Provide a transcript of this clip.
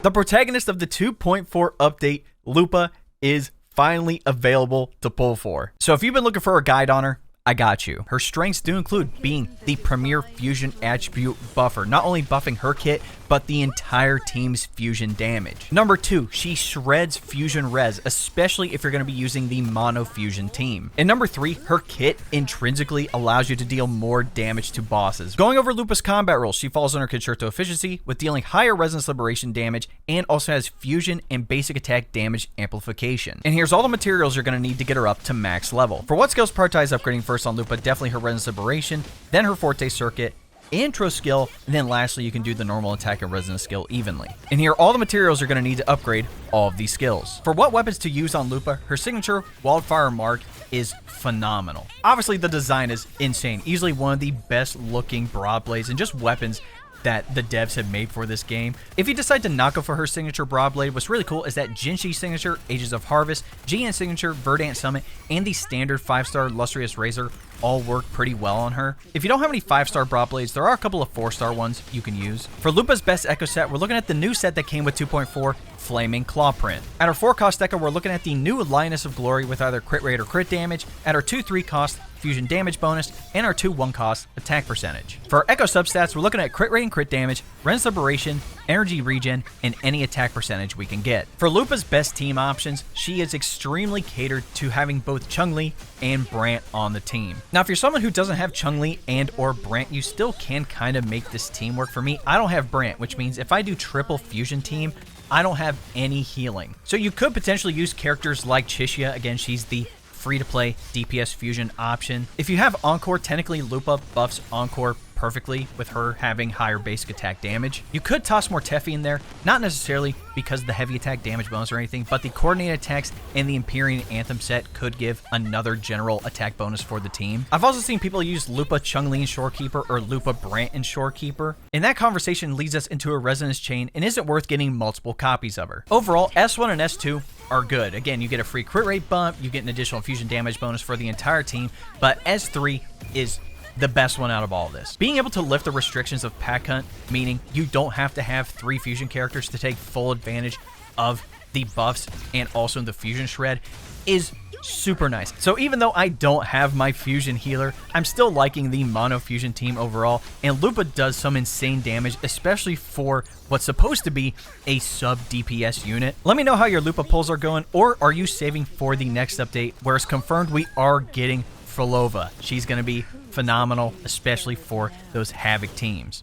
The protagonist of the 2.4 update, Lupa, is finally available to pull for. So if you've been looking for a guide on her, I got you. Her strengths do include being the premier fusion attribute buffer, not only buffing her kit, but the entire team's fusion damage. Number 2, she shreds fusion res, especially if you're going to be using the mono fusion team. And number 3, her kit intrinsically allows you to deal more damage to bosses. Going over Lupa's combat rules, she falls under Concerto efficiency with dealing higher resonance liberation damage and also has fusion and basic attack damage amplification. And here's all the materials you're going to need to get her up to max level. For what skills prioritize upgrading first on Lupa, definitely her resonance liberation, then her forte circuit, intro skill, and then lastly you can do the normal attack and resonance skill evenly. And here are all the materials you're going to need to upgrade all of these skills. For what weapons to use on Lupa, her signature Wildfire Mark is phenomenal. Obviously the design is insane, easily one of the best looking broad blades and just weapons that the devs have made for this game. If you decide to not go for her signature Broadblade, what's really cool is that Jinshi signature, Ages of Harvest, GN signature, Verdant Summit, and the standard 5-star Lustrous Razor all work pretty well on her. If you don't have any 5-star Broadblades, there are a couple of 4-star ones you can use. For Lupa's best Echo set, we're looking at the new set that came with 2.4, Flaming Clawprint. At our 4-cost Echo, we're looking at the new Lioness of Glory with either crit rate or crit damage. At our 2-3 cost, fusion damage bonus, and our 2-1 cost attack percentage. For our Echo substats, we're looking at crit rate and crit damage, Ren's Liberation, energy regen, and any attack percentage we can get. For Lupa's best team options, she is extremely catered to having both Chun-Li and Brant on the team. Now, if you're someone who doesn't have Chun-Li and or Brant, you still can kind of make this team work. For me, I don't have Brant, which means if I do triple fusion team, I don't have any healing. So you could potentially use characters like Chishia. Again, she's the free-to-play DPS fusion option. If you have Encore, technically Lupa buffs Encore perfectly with her having higher basic attack damage. You could toss more Tefi in there, not necessarily because of the heavy attack damage bonus or anything, but the coordinated attacks and the Empyrean Anthem set could give another general attack bonus for the team. I've also seen people use Lupa Chun-Li in Shorekeeper or Lupa Brant in Shorekeeper, and that conversation leads us into a resonance chain and isn't worth getting multiple copies of her. Overall, S1 and S2 are good. Again, you get a free crit rate bump, you get an additional fusion damage bonus for the entire team, but S3 is the best one out of all of this. Being able to lift the restrictions of Pack Hunt, meaning you don't have to have 3 fusion characters to take full advantage of the buffs and also the fusion shred, is super nice. So even though I don't have my fusion healer, I'm still liking the mono fusion team overall, and Lupa does some insane damage, especially for what's supposed to be a sub DPS unit. Let me know how your Lupa pulls are going, or are you saving for the next update where it's confirmed we are getting Frolova. She's going to be phenomenal, especially for those Havoc teams.